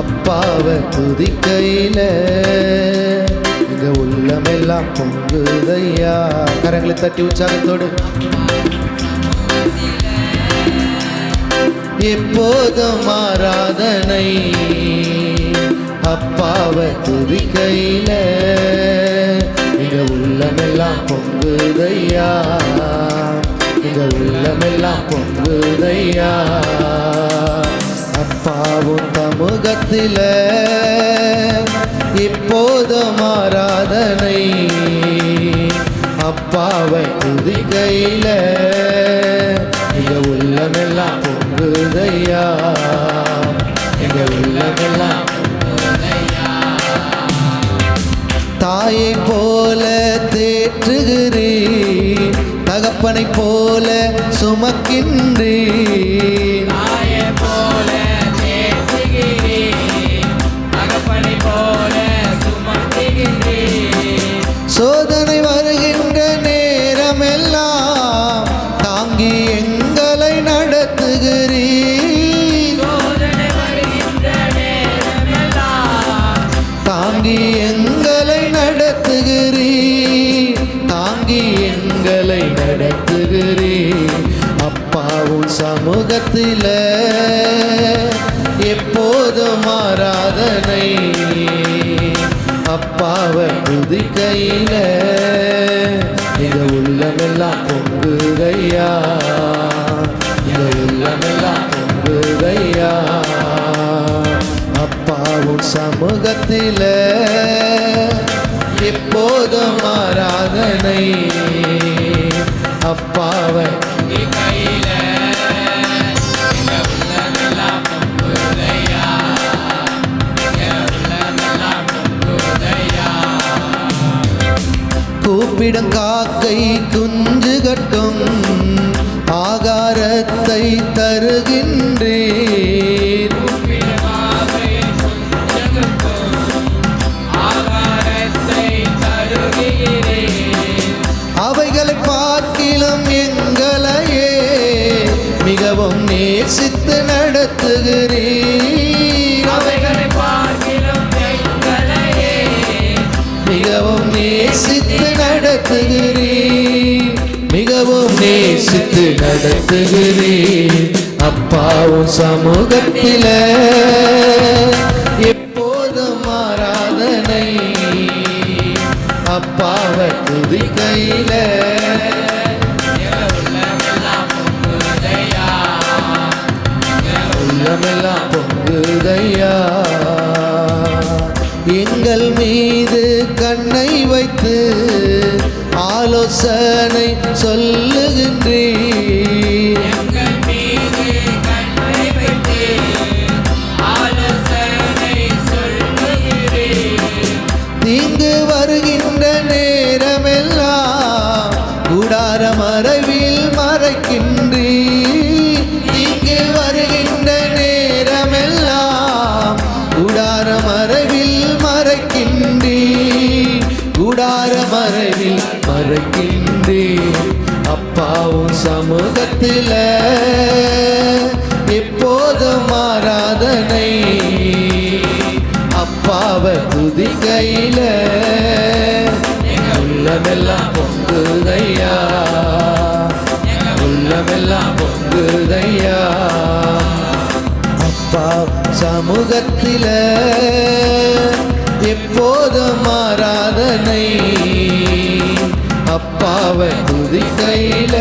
அப்பாவை துதிக்கையில எங்க உள்ளமெல்லாம் பொங்குதையா. கரங்களை தட்டி உற்சாகத்தோடு எப்போதும் ஆராதனை அப்பாவை துதிக்கையில எங்க உள்ளமெல்லாம் பொங்குதையா. எங்க உள்ளமெல்லாம் பொங்குதையா. அப்பாவும் சமூகத்தில இப்போதும் ஆராதனை அப்பாவை துதிக்கையில எங்க உள்ளமெல்லாம் பொங்குதையா. எங்க உள்ளமெல்லாம் தாயை போல தேற்றுகிறேன், தகப்பனை போல சுமக்கின்றேன். தாயை போல தேற்றுகிறேன், தகப்பனை போல சுமக்கின்றேன். சோதனை வருகின்ற நேரமெல்லாம் தாங்கி எங்களை நடத்துகிறீர். சோதனை வருகின்ற நேரமெல்லாம் தாங்கி எங்களை நடத்துகிறீர். தாங்கி எங்களை நடத்துகிறீர். அப்பாவும் சமூகத்தில எப்போதும் ஆராதனை அப்பாவை துதிக்கையில எங்க உள்ளமெல்லாம் பொங்குதையா. எங்க உள்ளமெல்லாம் பொங்குதையா. அப்பாவும் சமூகத்தில எப்போதும் ஆராதனை அப்பாவை கையில எங்க உள்ளமெல்லாம் பொங்குதையா. எங்க உள்ளமெல்லாம் பொங்குதையா. கூப்பிடும் காக்கை குஞ்சு கட்டும் ஆகாரத்தை தருகின்றேன். அவைகளை பார்க்கிலும் எங்களையே மிகவும் நேசித்து நடத்துகிறீர். அவைகளை பார்க்கிலும் எங்களையே மிகவும் நேசித்து நடத்துகிறீர். மிகவும் நேசித்து நடத்துகிறீர். அப்பாவும் சமூகத்தில எப்போதும் ஆராதனை அப்பாவை துதிக்கையில உள்ளமெல்லாம் பொங்குதையா. உள்ளமெல்லாம் பொங்குதையா. எங்கள் மீது கண்ணை வைத்து ஆலோசனை சொல்லுகின்றீர். எங்கள் மீது கண்ணை வைத்து ஆலோசனை சொல்லுகிறீர். தீங்கு வருகின்ற நேரமெல்லாம் கூடார மறைவில் மறைக்கின்றீர். தீங்கு வருகின்ற நேரமெல்லாம் கூடார மறைவில் மறைக்கின்றீர். கூடார மறைவில் மறைக்கின்றீர். அப்பாவும் சமூகத்தில எப்போதும் ஆராதனை அப்பாவை துதிக்கையில உள்ளமெல்லாம் பொங்குதையா. உள்ளமெல்லாம் பொங்குதையா. அப்பா சமூகத்தில எப்போதும் ஆராதனை அப்பாவை துதிக்கையில